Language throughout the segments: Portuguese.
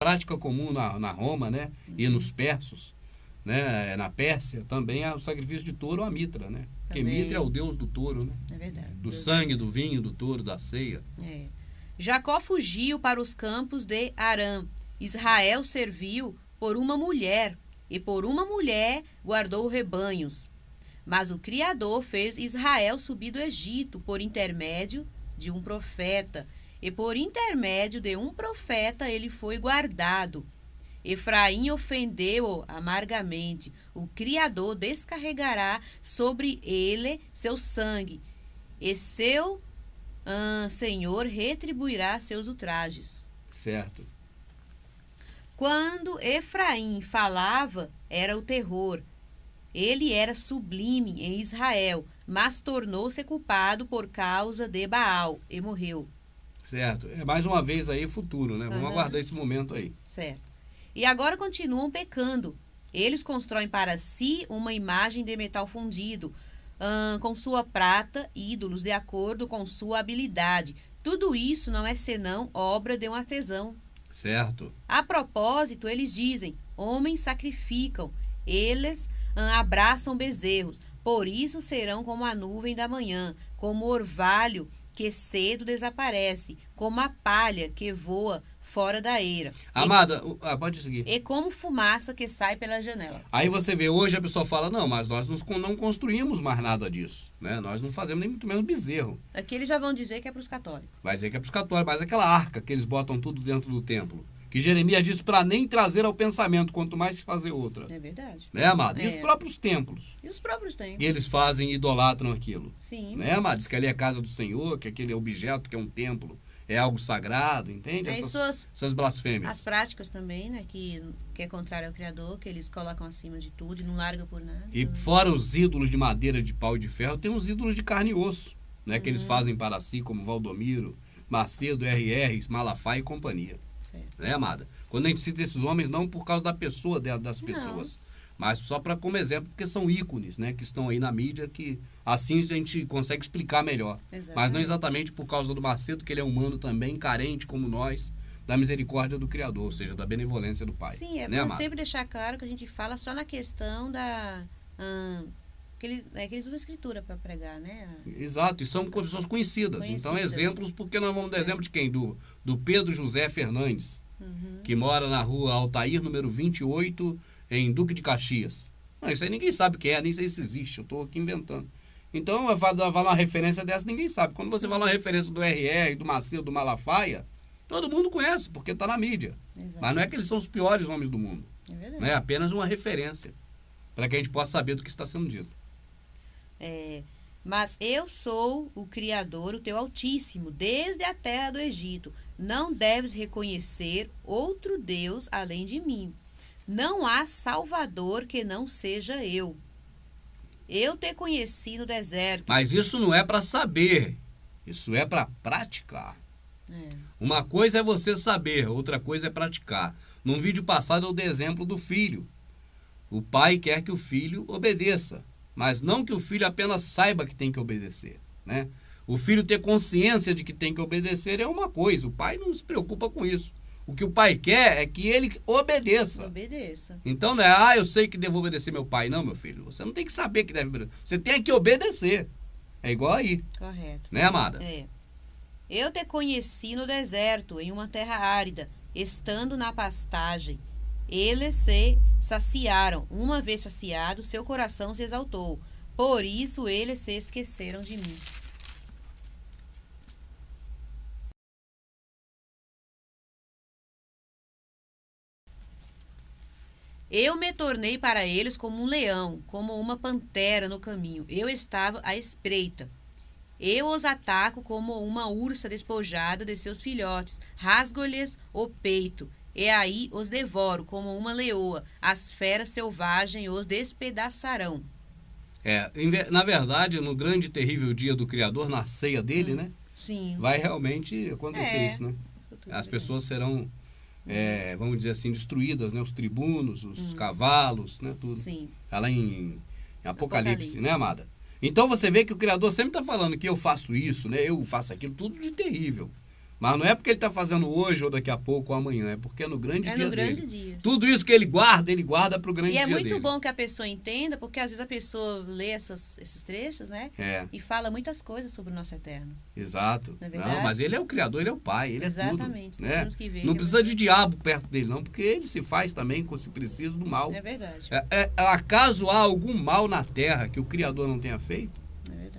prática comum na Roma, né? E nos persas, né? Na Pérsia também é o sacrifício de touro ou a mitra, né? Porque Mitra é o deus do touro, né? É verdade. Do sangue, do vinho, do touro, da ceia. É. Jacó fugiu para os campos de Harã. Israel serviu por uma mulher, e por uma mulher guardou rebanhos. Mas o Criador fez Israel subir do Egito por intermédio de um profeta, e por intermédio de um profeta ele foi guardado. Efraim ofendeu-o amargamente. O Criador descarregará sobre ele seu sangue, e seu Senhor retribuirá seus ultrajes. Certo. Quando Efraim falava, era o terror. Ele era sublime em Israel, mas tornou-se culpado por causa de Baal e morreu. Certo. É mais uma vez aí futuro, né? Vamos aguardar esse momento aí. Certo. E agora continuam pecando. Eles constroem para si uma imagem de metal fundido, com sua prata, ídolos de acordo com sua habilidade. Tudo isso não é senão obra de um artesão. Certo. A propósito, eles dizem, homens sacrificam, eles abraçam bezerros, por isso serão como a nuvem da manhã, como o orvalho que cedo desaparece, como a palha que voa fora da eira. Amada, pode seguir. E como fumaça que sai pela janela. Aí você vê, hoje a pessoa fala, não, mas nós não construímos mais nada disso, né? Nós não fazemos nem muito menos bezerro. Aqui eles já vão dizer que é para os católicos. Vai dizer que é para os católicos, mas aquela arca que eles botam tudo dentro do templo, que Jeremias disse para nem trazer ao pensamento, quanto mais fazer outra. É verdade. Né, amado? E É. os próprios templos. E os próprios templos. E eles fazem, idolatram aquilo. Sim. Né, amado? Diz que ali é a casa do Senhor, que aquele objeto que é um templo é algo sagrado, entende? Aí Essas blasfêmias. As práticas também, né, que é contrário ao Criador, que eles colocam acima de tudo e não largam por nada. E fora os ídolos de madeira, de pau e de ferro, tem os ídolos de carne e osso, né? Que eles fazem para si, como Valdomiro, Macedo, R.R., Malafaia e companhia. Certo. Né, amada? Quando a gente cita esses homens, não por causa da pessoa das pessoas, mas só para como exemplo, porque são ícones, né? Que estão aí na mídia, que assim a gente consegue explicar melhor. Exatamente. Mas não exatamente por causa do Macedo, que ele é humano também, carente como nós, da misericórdia do Criador, ou seja, da benevolência do Pai. Sim, é né, para amada? sempre deixar claro que a gente fala só na questão da... que eles usam a escritura para pregar, né? Exato, e são pessoas conhecidas. Então, exemplos, porque nós vamos dar exemplo de quem? Do Pedro José Fernandes, que mora na rua Altair, número 28, em Duque de Caxias. Não, isso aí ninguém sabe quem é, nem sei se existe, eu estou aqui inventando. Então, vai uma referência dessa, ninguém sabe. Quando você fala uma referência do R.R., do Macedo, do Malafaia, todo mundo conhece, porque está na mídia. Exato. Mas não é que eles são os piores homens do mundo. É verdade. Né? É apenas uma referência, para que a gente possa saber do que está sendo dito. Mas eu sou o Criador, o teu Altíssimo, desde a terra do Egito. Não deves reconhecer outro Deus além de mim. Não há Salvador que não seja eu. Eu te conheci no deserto. Mas isso não é para saber, isso é para praticar. Uma coisa é você saber, outra coisa é praticar. Num vídeo passado eu dei exemplo do filho. O pai quer que o filho obedeça, mas não que o filho apenas saiba que tem que obedecer, né? O filho ter consciência de que tem que obedecer é uma coisa, o pai não se preocupa com isso. O que o pai quer é que ele obedeça. Obedeça. Então não é, eu sei que devo obedecer meu pai. Não, meu filho, você não tem que saber que deve obedecer. Você tem que obedecer. É igual aí. Correto. Né, amada? Eu te conheci no deserto, em uma terra árida, estando na pastagem. Eles se saciaram. Uma vez saciado, seu coração se exaltou. Por isso eles se esqueceram de mim. Eu me tornei para eles como um leão, como uma pantera no caminho. Eu estava à espreita. Eu os ataco como uma ursa despojada de seus filhotes. Rasgo-lhes o peito. E aí os devoro como uma leoa. As feras selvagens os despedaçarão. Na verdade, no grande e terrível dia do Criador, na ceia dele, né? Sim. Vai realmente acontecer isso, né? As pessoas serão, vamos dizer assim, destruídas, né? Os tribunos, os cavalos, né? Tudo. Sim. Está lá em Apocalipse, né, amada? Então você vê que o Criador sempre está falando que eu faço isso, né? Eu faço aquilo, tudo de terrível. Mas não é porque ele está fazendo hoje ou daqui a pouco ou amanhã, é porque é no grande dia dele. É no grande dia. Tudo isso que ele guarda para o grande dia dele. E é dele. muito bom que a pessoa entenda, porque às vezes a pessoa lê esses trechos, né? E fala muitas coisas sobre o nosso Eterno. Exato. Não é verdade? Não, mas ele é o Criador, ele é o Pai, ele Exatamente. é tudo. Né? Temos que ver, não precisa de diabo perto dele, não, porque ele se faz também se preciso do mal. É verdade. Acaso há algum mal na terra que o Criador não tenha feito?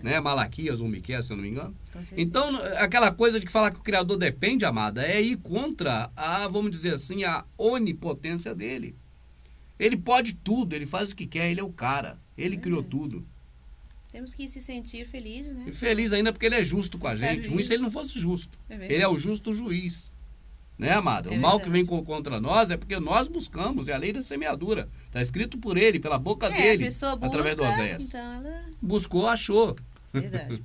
Né? Malaquias ou Miqueias, se eu não me engano. Então, aquela coisa de falar que o Criador depende, amada, é ir contra vamos dizer assim, a onipotência dele. Ele pode tudo, ele faz o que quer, ele é o cara. Ele criou tudo. Temos que se sentir felizes, né? E feliz ainda porque ele é justo com a gente. Ruim se ele não fosse justo. Ele é o justo juiz. Né, amada? O mal que vem contra nós é porque nós buscamos, é a lei da semeadura. Está escrito por ele, pela boca dele, através do Oséias. Então ela... Buscou, achou. Verdade.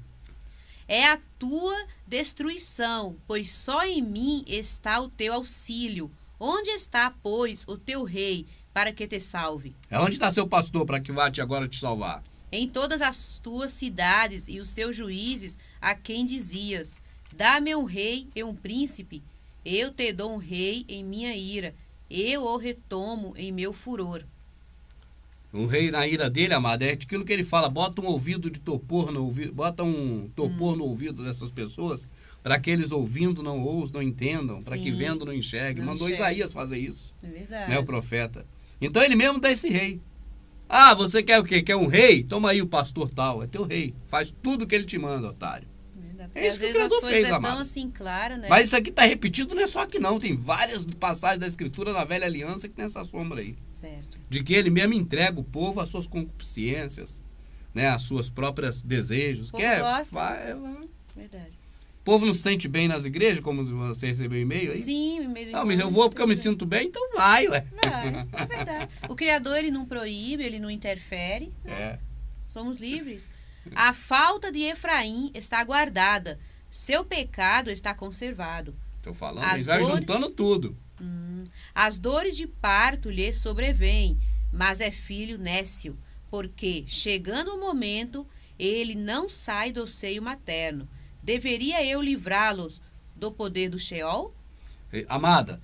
É a tua destruição, pois só em mim está o teu auxílio. Onde está, pois, o teu rei, para que te salve? Onde está seu pastor, para que vá agora te salvar? Em todas as tuas cidades e os teus juízes, a quem dizias, dá-me um rei e um príncipe, eu te dou um rei em minha ira, eu o retomo em meu furor. Um rei na ira dele, amado, é aquilo que ele fala, bota um ouvido de torpor no ouvido, bota um torpor no ouvido dessas pessoas, para que eles ouvindo não ouçam, não entendam, para que vendo não enxerguem. Mandou Isaías fazer isso. É verdade. Né, o profeta. Então ele mesmo dá esse rei. Você quer o quê? Quer um rei? Toma aí o pastor tal, é teu rei. Faz tudo o que ele te manda, otário. É isso que o Criador fez, amado. Tão assim clara, né? Mas isso aqui está repetido, não é só aqui não. Tem várias passagens da Escritura da Velha Aliança que tem essa sombra aí. Certo. De que ele mesmo entrega o povo às suas concupiscências, né? Às suas próprias desejos. O povo gosta. Vai. Verdade. O povo não se sente bem nas igrejas, como você recebeu e-mail aí? Sim, e-mail. Não, mas eu vou porque eu me sinto bem, então vai, ué. É verdade. O Criador, ele não proíbe, ele não interfere. Somos livres. A falta de Efraim está guardada, seu pecado está conservado. Estou falando, ele vai juntando tudo. As dores de parto lhe sobrevêm, mas é filho nécio, porque, chegando o momento, ele não sai do seio materno. Deveria eu livrá-los do poder do Sheol? Amada,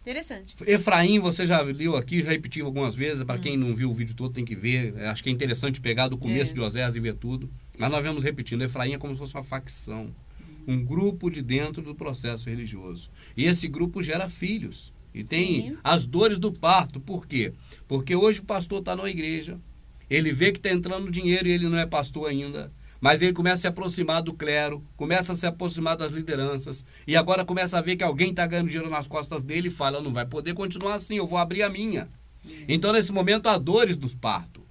interessante. Efraim, você já leu aqui, já repetiu algumas vezes, para quem não viu o vídeo todo tem que ver. Acho que é interessante pegar do começo de Oséias e ver tudo. Mas nós vamos repetindo, Efraim é como se fosse uma facção, um grupo de dentro do processo religioso. E esse grupo gera filhos. E tem as dores do parto. Por quê? Porque hoje o pastor está na igreja, ele vê que está entrando dinheiro e ele não é pastor ainda. Mas ele começa a se aproximar do clero, começa a se aproximar das lideranças, e agora começa a ver que alguém está ganhando dinheiro nas costas dele e fala, não vai poder continuar assim, eu vou abrir a minha. Então, nesse momento, há dores dos partos,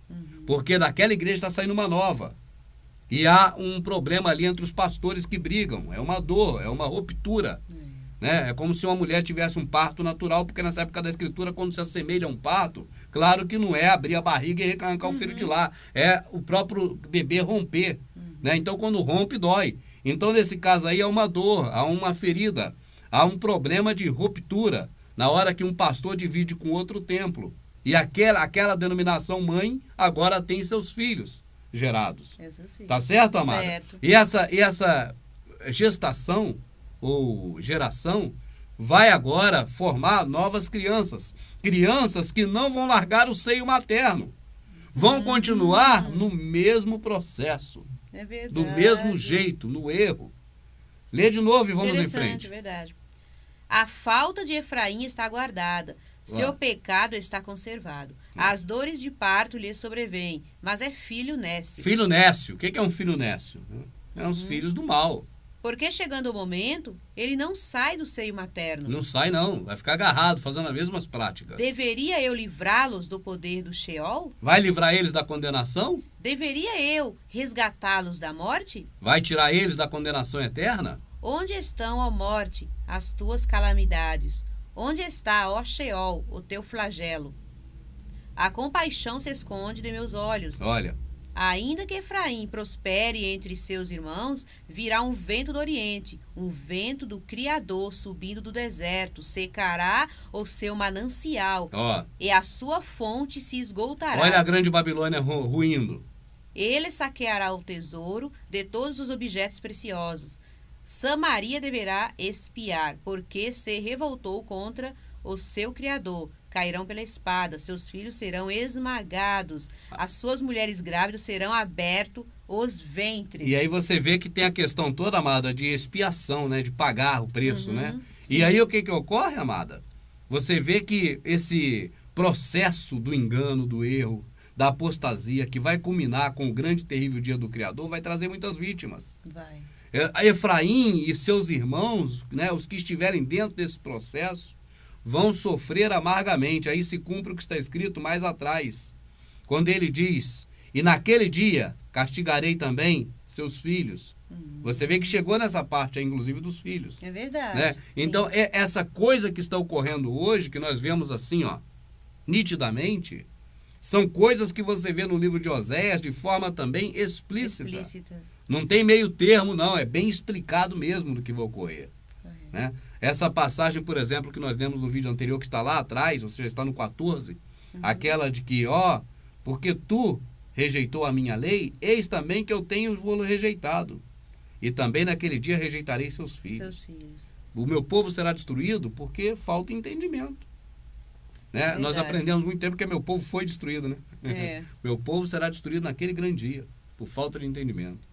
porque daquela igreja está saindo uma nova. E há um problema ali entre os pastores que brigam, é uma dor, é uma ruptura. Né? É como se uma mulher tivesse um parto natural, porque nessa época da escritura, quando se assemelha a um parto, claro que não é abrir a barriga e arrancar o filho de lá, é o próprio bebê romper. Né? Então, quando rompe, dói. Então, nesse caso aí, há uma dor, há uma ferida, há um problema de ruptura, na hora que um pastor divide com outro templo. E aquela denominação mãe agora tem seus filhos gerados. Tá certo, amada? Certo. E essa gestação ou geração vai agora formar novas crianças. Crianças que não vão largar o seio materno. Vão continuar no mesmo processo. É verdade. Do mesmo jeito, no erro. Lê de novo e vamos em frente. É verdade. A falta de Efraim está guardada. Seu pecado está conservado. As dores de parto lhe sobrevêm, mas é filho nécio. Filho nécio. O que é um filho nécio? É os filhos do mal. Porque chegando o momento, ele não sai do seio materno. Não sai não, vai ficar agarrado, fazendo as mesmas práticas. Deveria eu livrá-los do poder do Sheol? Vai livrar eles da condenação? Deveria eu resgatá-los da morte? Vai tirar eles da condenação eterna? Onde estão, ó morte, as tuas calamidades? Onde está, ó Sheol, o teu flagelo? A compaixão se esconde de meus olhos. Olha. Ainda que Efraim prospere entre seus irmãos, virá um vento do oriente, um vento do Criador subindo do deserto, secará o seu manancial, e a sua fonte se esgotará. Olha a grande Babilônia ruindo. Ele saqueará o tesouro de todos os objetos preciosos. Samaria deverá expiar, porque se revoltou contra o seu Criador. Cairão pela espada, seus filhos serão esmagados, as suas mulheres grávidas serão abertos os ventres. E aí você vê que tem a questão toda, amada, de expiação, né? De pagar o preço, né? Sim. E aí o que ocorre, amada? Você vê que esse processo do engano, do erro, da apostasia, que vai culminar com o grande e terrível dia do Criador, vai trazer muitas vítimas. Vai. Efraim e seus irmãos, né, os que estiverem dentro desse processo, vão sofrer amargamente. Aí se cumpre o que está escrito mais atrás, quando ele diz: e naquele dia castigarei também seus filhos. Você vê que chegou nessa parte aí, inclusive dos filhos. É verdade. Né? Então, essa coisa que está ocorrendo hoje, que nós vemos assim, ó, nitidamente, são coisas que você vê no livro de Oséias de forma também explícita. Não tem meio termo, não. É bem explicado mesmo do que vai ocorrer. Né? Essa passagem, por exemplo, que nós lemos no vídeo anterior, que está lá atrás, ou seja, está no 14, aquela de que, ó, porque tu rejeitou a minha lei, eis também que eu tenho vou rejeitado. E também naquele dia rejeitarei seus filhos. O meu povo será destruído porque falta entendimento. Né? Nós aprendemos muito tempo que meu povo foi destruído, né? Meu povo será destruído naquele grande dia, por falta de entendimento.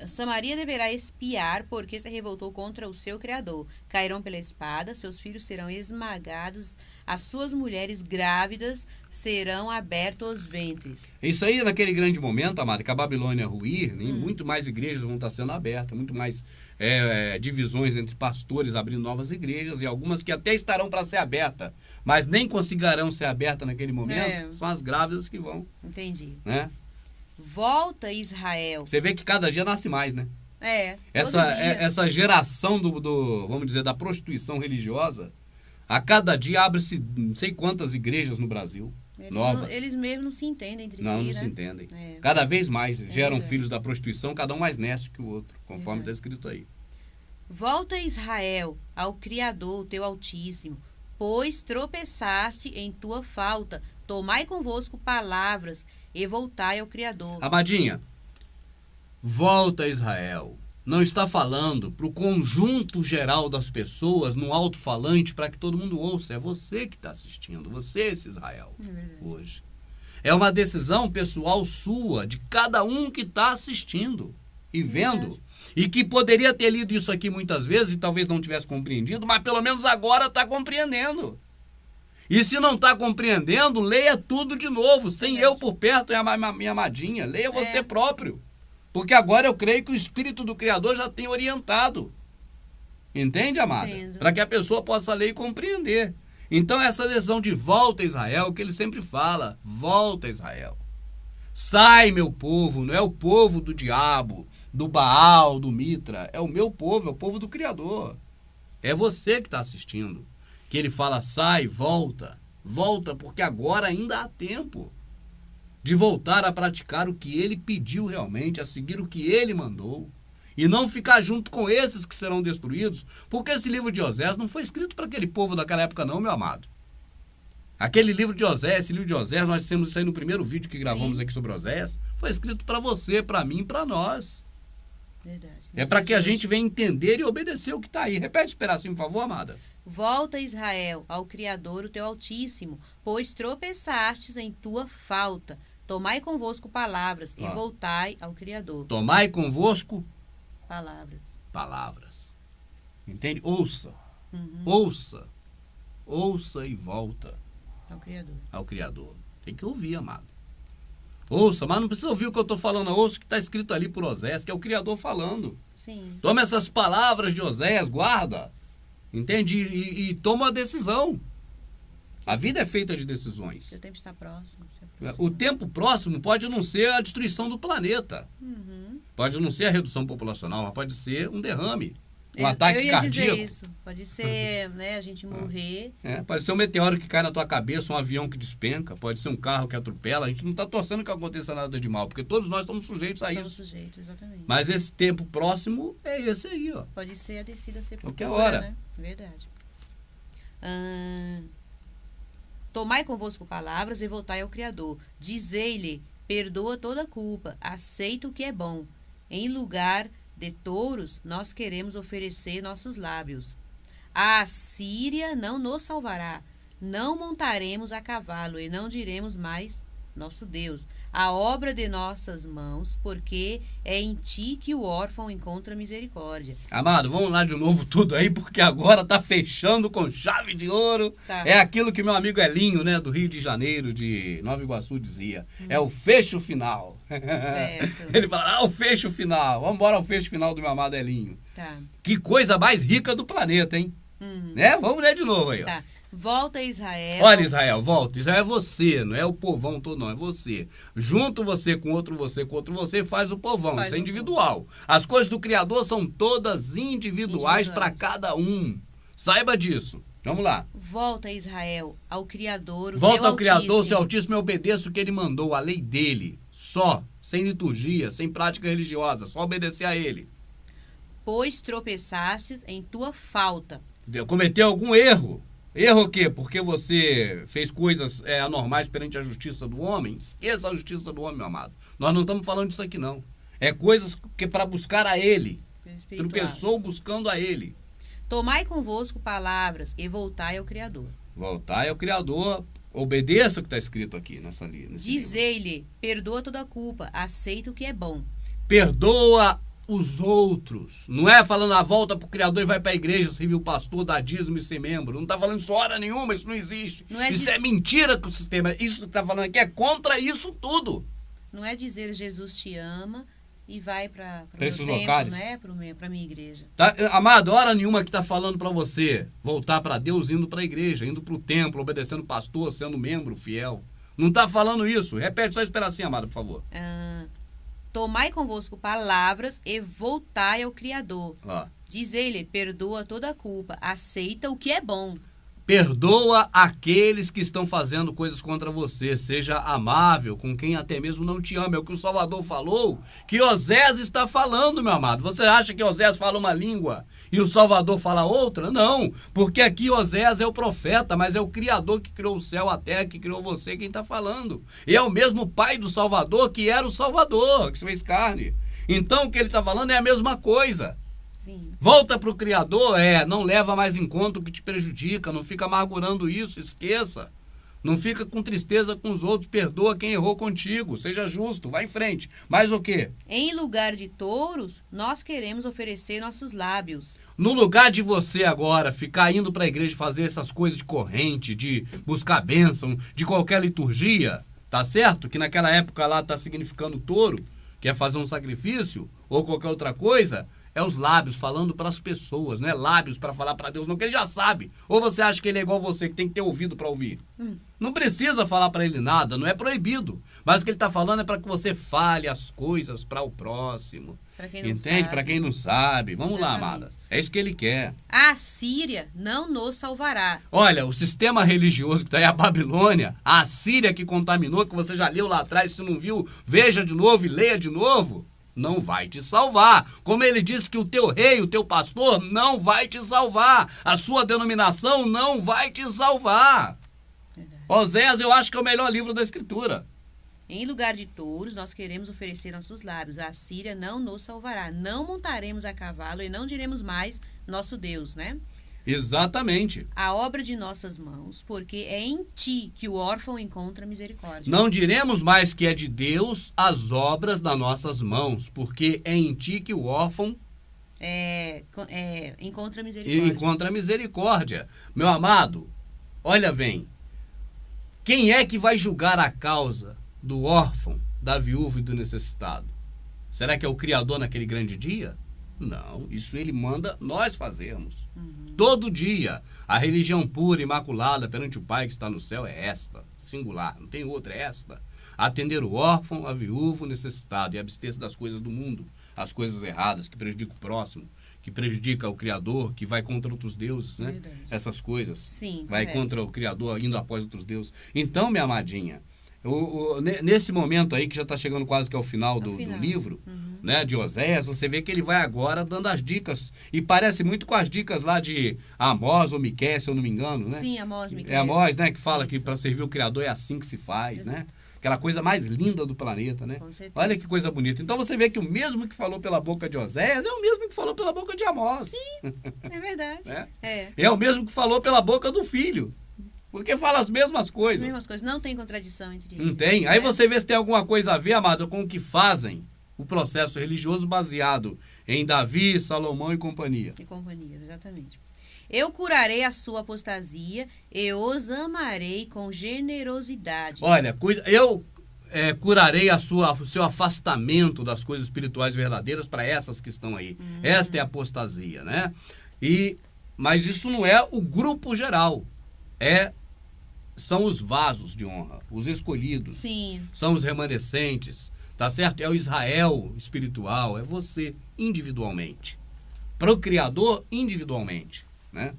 Samaria deverá expiar, porque se revoltou contra o seu Criador. Cairão pela espada, seus filhos serão esmagados, as suas mulheres grávidas serão abertos os ventres. Isso aí, naquele grande momento, amado, que a Babilônia ruir, muito mais igrejas vão estar sendo abertas, muito mais divisões entre pastores abrindo novas igrejas, e algumas que até estarão para ser abertas, mas nem conseguirão ser abertas naquele momento, são as grávidas que vão. Entendi. Né? Volta, Israel. Você vê que cada dia nasce mais, né? Essa geração vamos dizer, da prostituição religiosa, a cada dia abre-se não sei quantas igrejas no Brasil, novas. Eles mesmos não se entendem entre si, não se entendem. Cada vez mais geram filhos da prostituição, cada um mais neste que o outro, conforme está escrito aí. Volta, Israel, ao Criador, teu Altíssimo, pois tropeçaste em tua falta. Tomai convosco palavras e voltai ao Criador. Amadinha, volta, Israel. Não está falando para o conjunto geral das pessoas no alto-falante para que todo mundo ouça. É você que está assistindo, você, esse Israel, hoje. É uma decisão pessoal sua, de cada um que está assistindo e vendo. E que poderia ter lido isso aqui muitas vezes e talvez não tivesse compreendido, mas pelo menos agora está compreendendo. E se não está compreendendo, leia tudo de novo, sem eu por perto, minha amadinha. Leia você próprio. Porque agora eu creio que o Espírito do Criador já tem orientado. Entende, amada? Para que a pessoa possa ler e compreender. Então, essa decisão de volta a Israel, que ele sempre fala, volta a Israel. Sai, meu povo, não é o povo do diabo, do Baal, do Mitra. É o meu povo, é o povo do Criador. É você que está assistindo. Que ele fala, sai, volta. Volta, porque agora ainda há tempo de voltar a praticar o que ele pediu realmente, a seguir o que ele mandou, e não ficar junto com esses que serão destruídos, porque esse livro de Oséias não foi escrito para aquele povo daquela época não, meu amado. Aquele livro de Oséias, esse livro de Oséias, nós dissemos isso aí no primeiro vídeo que gravamos aqui sobre Oséias, foi escrito para você, para mim, para nós. Verdade. É para que a gente venha entender e obedecer o que está aí. Repete esse pedacinho, por favor, amada. Volta, Israel, ao Criador, o teu Altíssimo, pois tropeçastes em tua falta. Tomai convosco palavras e voltai ao Criador. Tomai convosco palavras. Entende? Ouça. Ouça. Ouça e volta ao Criador. Tem que ouvir, amado. Ouça, mas não precisa ouvir o que eu estou falando. Ouça o que está escrito ali por Oséias, que é o Criador falando. Sim. Toma essas palavras de Oséias, guarda. Entende? E toma a decisão. A vida é feita de decisões. O tempo está próximo. O tempo próximo pode não ser a destruição do planeta. Pode não ser a redução populacional, mas pode ser um derrame. Um ataque cardíaco. Eu ia dizer isso. Pode ser, né, a gente morrer. Pode ser um meteoro que cai na tua cabeça, um avião que despenca, pode ser um carro que atropela. A gente não está torcendo que aconteça nada de mal, porque todos nós estamos sujeitos a isso. Estamos sujeitos, exatamente. Mas esse tempo próximo é esse aí, ó. Pode ser a descida a sepultura, qualquer hora. Né? Verdade. Tomai convosco palavras e voltai ao Criador. Dizei-lhe, perdoa toda culpa, aceita o que é bom. Em lugar de touros, nós queremos oferecer nossos lábios. A Assíria não nos salvará. Não montaremos a cavalo e não diremos mais nosso Deus, a obra de nossas mãos, porque é em ti que o órfão encontra misericórdia. Amado, vamos lá de novo tudo aí, porque agora tá fechando com chave de ouro. Tá. É aquilo que meu amigo Elinho, né, do Rio de Janeiro, de Nova Iguaçu, dizia. É o fecho final. Certo. Ele fala, o fecho final. Vamos embora ao fecho final do meu amado Elinho. Tá. Que coisa mais rica do planeta, hein? Né? Vamos ler de novo aí, ó. Tá. Volta Israel. Olha, Israel, volta. Israel é você, não é o povão todo, não. É você. Junto você com outro você, faz o povão. Faz isso é o individual. As coisas do Criador são todas individuais para cada um. Saiba disso. Vamos lá. Volta Israel ao Criador, o Volta teu ao Criador, Altíssimo. seu Altíssimo, e obedeça o que ele mandou, a lei dele. Só. Sem liturgia, sem prática religiosa. Só obedecer a ele. Pois tropeçastes em tua falta. Cometeu algum erro. Erro o quê? Porque você fez coisas anormais perante a justiça do homem? Esqueça a justiça do homem, meu amado. Nós não estamos falando disso aqui, não. É coisas que para buscar a ele. Tropeçou buscando a ele. Tomai convosco palavras e voltai ao Criador. Voltai ao Criador. Obedeça o que está escrito aqui nesse livro. Dizei-lhe, perdoa toda a culpa, aceita o que é bom. Perdoa os outros. Não é falando a volta pro Criador e vai pra igreja, servir o pastor, dar dízimo e ser membro. Não tá falando isso hora nenhuma, isso não existe. Isso é mentira que o sistema... Isso que tá falando aqui é contra isso tudo. Não é dizer Jesus te ama e vai para esses locais, né? Para minha igreja. Tá, amado, hora nenhuma que tá falando para você voltar para Deus indo para a igreja, indo pro templo, obedecendo o pastor, sendo membro fiel. Não tá falando isso. Repete só esse pedacinho, amado, por favor. Tomai convosco palavras e voltai ao Criador. Dizei-lhe, perdoa toda a culpa, aceita o que é bom. Perdoa aqueles que estão fazendo coisas contra você. Seja amável com quem até mesmo não te ama. É o que o Salvador falou, que Osés está falando, meu amado. Você acha que Osés fala uma língua e o Salvador fala outra? Não, porque aqui Osés é o profeta, mas é o Criador que criou o céu, a terra, que criou você, quem está falando. E é o mesmo Pai do Salvador que era o Salvador, que se fez carne. Então o que ele está falando é a mesma coisa. Sim. Volta para o Criador, não leva mais em conta o que te prejudica, não fica amargurando isso, esqueça. Não fica com tristeza com os outros, perdoa quem errou contigo, seja justo, vai em frente. Mas o quê? Em lugar de touros, nós queremos oferecer nossos lábios. No lugar de você agora ficar indo para a igreja fazer essas coisas de corrente, de buscar bênção, de qualquer liturgia, tá certo? Que naquela época lá tá significando touro, que é fazer um sacrifício, ou qualquer outra coisa... É os lábios falando para as pessoas, não é lábios para falar para Deus, não, que ele já sabe. Ou você acha que ele é igual você, que tem que ter ouvido para ouvir? Não precisa falar para ele nada, não é proibido. Mas o que ele está falando é para que você fale as coisas para o próximo. Pra quem não entende? Para quem não sabe. Vamos lá, amada. É isso que ele quer. A Assíria não nos salvará. Olha, o sistema religioso que está aí, a Babilônia, a Assíria que contaminou, que você já leu lá atrás, se não viu, veja de novo e leia de novo. Não vai te salvar. Como ele disse que o teu rei, o teu pastor, não vai te salvar. A sua denominação não vai te salvar. Osés, eu acho que é o melhor livro da Escritura. Em lugar de touros, nós queremos oferecer nossos lábios. A Assíria não nos salvará. Não montaremos a cavalo e não diremos mais nosso Deus, né? Exatamente. A obra de nossas mãos, porque é em ti que o órfão encontra misericórdia. Não diremos mais que é de Deus as obras das nossas mãos, porque é em ti que o órfão encontra misericórdia. Encontra misericórdia. Meu amado, olha bem, quem é que vai julgar a causa do órfão, da viúva e do necessitado? Será que é o Criador naquele grande dia? Não, isso ele manda nós fazermos. Todo dia. A religião pura, imaculada perante o Pai que está no céu é esta, singular, não tem outra, é esta. Atender o órfão, a viúva, o necessitado e abster-se das coisas do mundo, as coisas erradas que prejudicam o próximo, que prejudica o Criador, que vai contra outros deuses, né? Verdade. Essas coisas. Sim, vai correto. contra o Criador, indo após outros deuses. Então, minha amadinha, nesse momento aí, que já está chegando quase que ao final do livro, né, de Oséias, você vê que ele vai agora dando as dicas. E parece muito com as dicas lá de Amós ou Miqueias, se eu não me engano, né? Sim, Amós, Miqueias. É Amós, né, que fala Isso. que para servir o Criador é assim que se faz, Exato. né? Aquela coisa mais linda do planeta, né? Com certeza. Olha que coisa bonita. Então você vê que o mesmo que falou pela boca de Oséias é o mesmo que falou pela boca de Amós. Sim, é verdade. É o mesmo que falou pela boca do filho. Porque fala as mesmas coisas. As mesmas coisas. Não tem contradição entre eles. Não tem? Aí você vê se tem alguma coisa a ver, amado, com o que fazem o processo religioso baseado em Davi, Salomão e companhia. E companhia, exatamente. Eu curarei a sua apostasia e os amarei com generosidade. Olha, eu curarei o seu afastamento das coisas espirituais verdadeiras para essas que estão aí. Esta é a apostasia, né? Mas isso não é o grupo geral. São os vasos de honra, os escolhidos. Sim. São os remanescentes, tá certo? É o Israel espiritual, é você individualmente. Para o Criador, individualmente, né?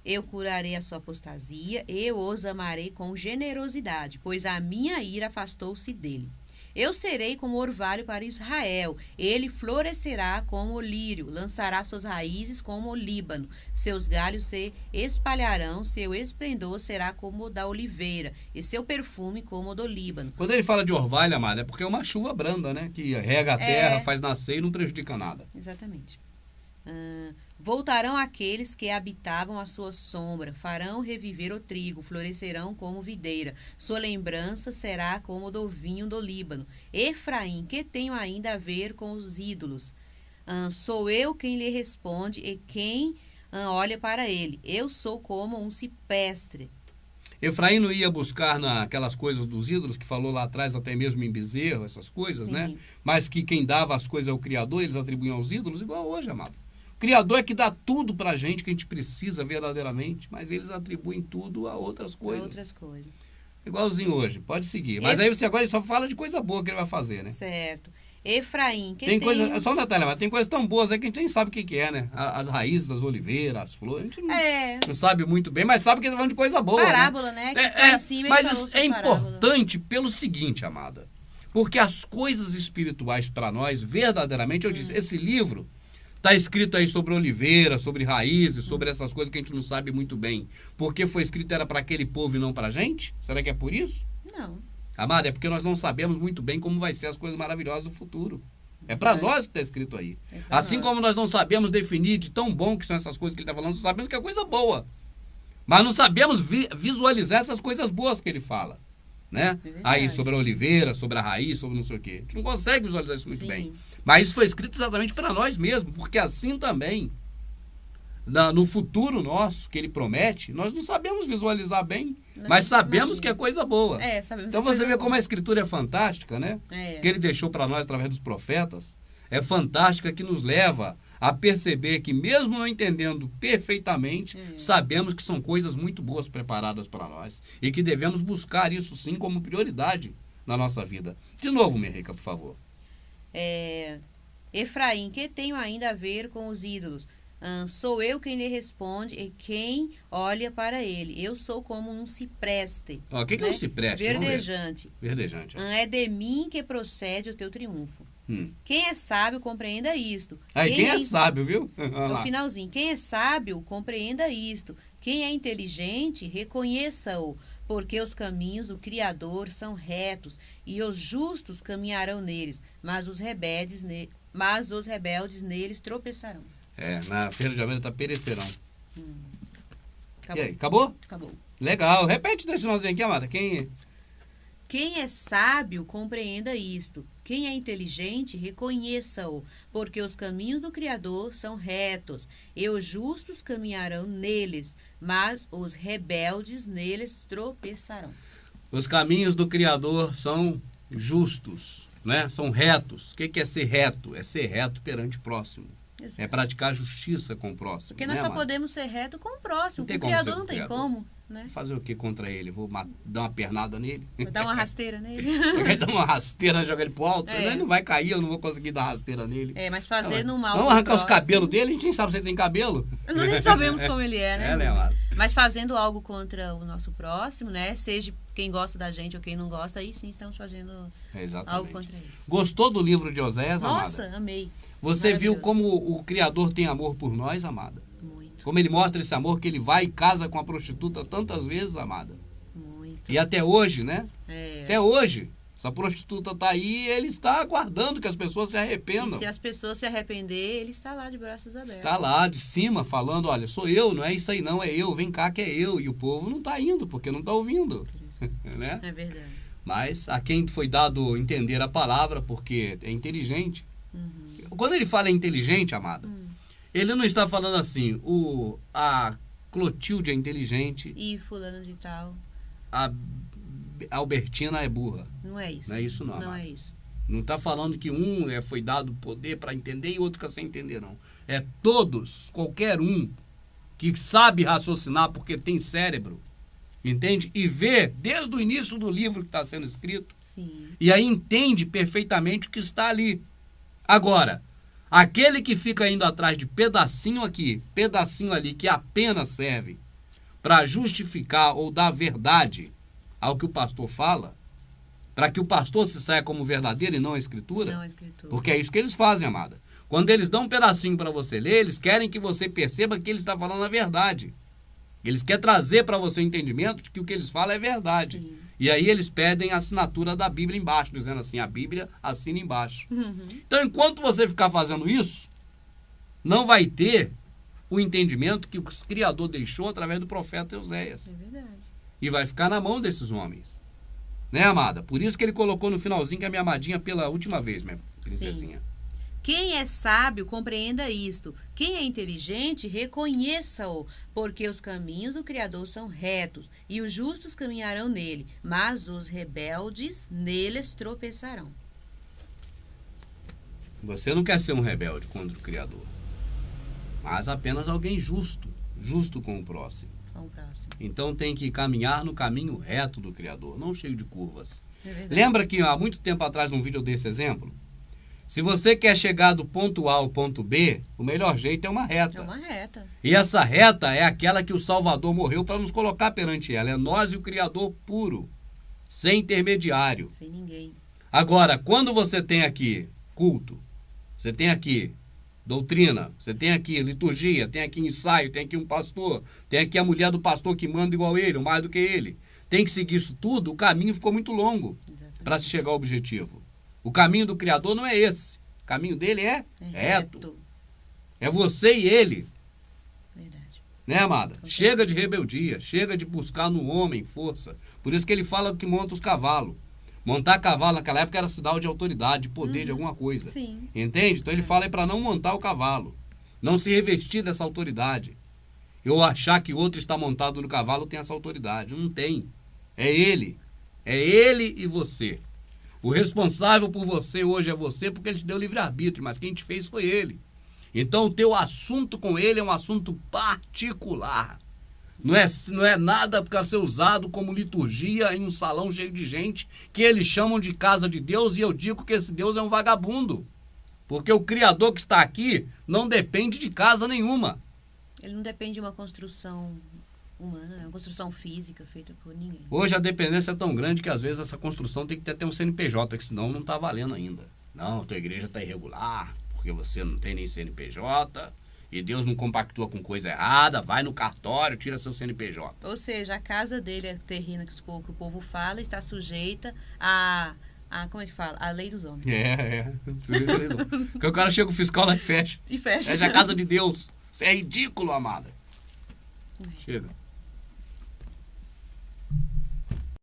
Eu curarei a sua apostasia e os amarei com generosidade, pois a minha ira afastou-se dele. Eu serei como orvalho para Israel, ele florescerá como o lírio, lançará suas raízes como o Líbano, seus galhos se espalharão, seu esplendor será como o da oliveira, e seu perfume como o do Líbano. Quando ele fala de orvalho, amado, é porque é uma chuva branda, né? Que rega a terra, faz nascer e não prejudica nada. Exatamente. Voltarão aqueles que habitavam a sua sombra, farão reviver o trigo, florescerão como videira. Sua lembrança será como do vinho do Líbano. Efraim, que tenho ainda a ver com os ídolos? Sou eu quem lhe responde e quem olha para ele. Eu sou como um cipestre. Efraim não ia buscar naquelas coisas dos ídolos, que falou lá atrás, até mesmo em bezerro, essas coisas, Sim. né? Mas que quem dava as coisas ao Criador, eles atribuíam aos ídolos, igual hoje, amado. O Criador é que dá tudo pra gente que a gente precisa verdadeiramente, mas eles atribuem tudo a outras coisas. Outras coisas. Igualzinho hoje, pode seguir. Mas aí você agora só fala de coisa boa que ele vai fazer, né? Certo. Efraim, que tem coisa, só um detalhe, mas tem coisas tão boas aí que a gente nem sabe o que é, né? As raízes das oliveiras, as flores, a gente não sabe muito bem, mas sabe que ele tá falando de coisa boa. Parábola, né? Mas isso é importante pelo seguinte, amada. Porque as coisas espirituais para nós, verdadeiramente, eu disse, esse livro está escrito aí sobre oliveira, sobre raízes, sobre essas coisas que a gente não sabe muito bem. Porque foi escrito era para aquele povo e não para a gente? Será que é por isso? Não. Amada, é porque nós não sabemos muito bem como vai ser as coisas maravilhosas do futuro. É para nós que está escrito aí. Assim como nós não sabemos definir de tão bom que são essas coisas que ele está falando, nós sabemos que é coisa boa. Mas não sabemos visualizar essas coisas boas que ele fala. Né? Aí sobre a oliveira, sobre a raiz, sobre não sei o quê. A gente não consegue visualizar isso muito bem. Mas isso foi escrito exatamente para nós mesmos, porque assim também, no futuro nosso, que ele promete, nós não sabemos visualizar bem, mas sabemos que é coisa boa. Então você vê como a escritura é fantástica, né? Que ele deixou para nós através dos profetas. É fantástica, que nos leva a perceber que, mesmo não entendendo perfeitamente, sabemos que são coisas muito boas preparadas para nós e que devemos buscar isso sim como prioridade na nossa vida. De novo, minha rica, por favor. Efraim, que tenho ainda a ver com os ídolos? Sou eu quem lhe responde e quem olha para ele. Eu sou como um cipreste. O que é um cipreste? Verdejante. Verdejante. É de mim que procede o teu triunfo. Quem é sábio, compreenda isto. Quem é sábio, viu? No finalzinho. Quem é sábio, compreenda isto. Quem é inteligente, reconheça-o. Porque os caminhos do Criador são retos, e os justos caminharão neles, mas os rebeldes neles tropeçarão. Na Feira de Almeida perecerão. Acabou. E aí, acabou? Acabou. Legal. Repete desse finalzinho aqui, amada. Quem é sábio, compreenda isto. Quem é inteligente, reconheça-o, porque os caminhos do Criador são retos, e os justos caminharão neles, mas os rebeldes neles tropeçarão. Os caminhos do Criador são justos, né? São retos. O que é ser reto? É ser reto perante o próximo. Exato. É praticar justiça com o próximo. Porque nós só podemos ser reto com o próximo. Com o Criador não tem como. né? Fazer o que contra ele? Vou dar uma pernada nele? Vou dar uma rasteira nele? Vai dar uma rasteira, jogar ele pro alto? Ele não vai cair, eu não vou conseguir dar rasteira nele. Mas fazendo um mal. Vamos arrancar os cabelos dele? A gente nem sabe se ele tem cabelo. Não nem sabemos como ele é, né? Né, Amada? Mas fazendo algo contra o nosso próximo, né? Seja quem gosta da gente ou quem não gosta, aí sim estamos fazendo algo contra ele. Gostou do livro de Oséias, Amada? Nossa, amei. Você viu como o Criador tem amor por nós, Amada? Muito. Como ele mostra esse amor, que ele vai e casa com a prostituta tantas vezes, Amada? Muito. E até hoje, né? É. Até hoje. Essa prostituta tá aí e ele está aguardando que as pessoas se arrependam. E se as pessoas se arrepender, ele está lá de braços abertos. Está lá de cima falando, olha, sou eu, não é isso aí não, é eu, vem cá que é eu. E o povo não está indo, porque não está ouvindo. Né? É verdade. Mas a quem foi dado entender a palavra, porque é inteligente. Quando ele fala inteligente, Amada, ele não está falando assim, a Clotilde é inteligente. E fulano de tal. A Albertina é burra. Não é isso. Não é isso não, Não Amada. é isso. Não está falando que um foi dado poder para entender e outro fica sem entender, não. É todos, qualquer um que sabe raciocinar porque tem cérebro, entende? E vê desde o início do livro que está sendo escrito. Sim. E aí entende perfeitamente o que está ali. Agora, aquele que fica indo atrás de pedacinho aqui, pedacinho ali, que apenas serve para justificar ou dar verdade ao que o pastor fala, para que o pastor se saia como verdadeiro e não a escritura. Não a escritura. Porque é isso que eles fazem, Amada. Quando eles dão um pedacinho para você ler, eles querem que você perceba que ele está falando a verdade. Eles querem trazer para você o entendimento de que o que eles falam é verdade. Sim. E aí eles pedem a assinatura da Bíblia embaixo, dizendo assim, a Bíblia assina embaixo. Então, enquanto você ficar fazendo isso, não vai ter o entendimento que o Criador deixou através do profeta Oséias. É verdade. E vai ficar na mão desses homens. Né, Amada? Por isso que ele colocou no finalzinho que é a minha amadinha pela última vez, minha princesinha. Sim. Quem é sábio, compreenda isto. Quem é inteligente, reconheça-o, porque os caminhos do Criador são retos, e os justos caminharão nele, mas os rebeldes neles tropeçarão. Você não quer ser um rebelde contra o Criador, mas apenas alguém justo, justo com o próximo. Então tem que caminhar no caminho reto do Criador, não cheio de curvas. Lembra que há muito tempo atrás, num vídeo eu dei esse exemplo? Se você quer chegar do ponto A ao ponto B, o melhor jeito é uma reta. É uma reta. E essa reta é aquela que o Salvador morreu para nos colocar perante ela. É nós e o Criador puro, sem intermediário. Sem ninguém. Agora, quando você tem aqui culto, você tem aqui doutrina, você tem aqui liturgia, tem aqui ensaio, tem aqui um pastor, tem aqui a mulher do pastor que manda igual ele, ou mais do que ele. Tem que seguir isso tudo, o caminho ficou muito longo para se chegar ao objetivo. O caminho do Criador não é esse. O caminho dele é reto. É você e ele. Verdade. Né, Amada? Chega de rebeldia, chega de buscar no homem força. Por isso que ele fala que monta os cavalos. Montar cavalo naquela época era sinal de autoridade, de poder, de alguma coisa. Sim. Entende? Então ele fala para não montar o cavalo. Não se revestir dessa autoridade. Eu achar que outro está montado no cavalo tem essa autoridade. Não tem. É ele. É ele e você. O responsável por você hoje é você porque ele te deu livre-arbítrio, mas quem te fez foi ele. Então o teu assunto com ele é um assunto particular. Não é nada para ser usado como liturgia em um salão cheio de gente que eles chamam de casa de Deus, e eu digo que esse Deus é um vagabundo. Porque o Criador que está aqui não depende de casa nenhuma. Ele não depende de uma construção humana, uma construção física feita por ninguém. Hoje a dependência é tão grande que às vezes essa construção tem que ter até um CNPJ, que senão não está valendo ainda. Não, tua igreja está irregular, porque você não tem nem CNPJ, e Deus não compactua com coisa errada, vai no cartório, tira seu CNPJ. Ou seja, a casa dele, a terrena que o povo fala, está sujeita como é que fala? A lei dos homens. Porque o cara chega o fiscal lá e fecha. E fecha. Fecha a casa de Deus. Isso é ridículo, Amada. Chega.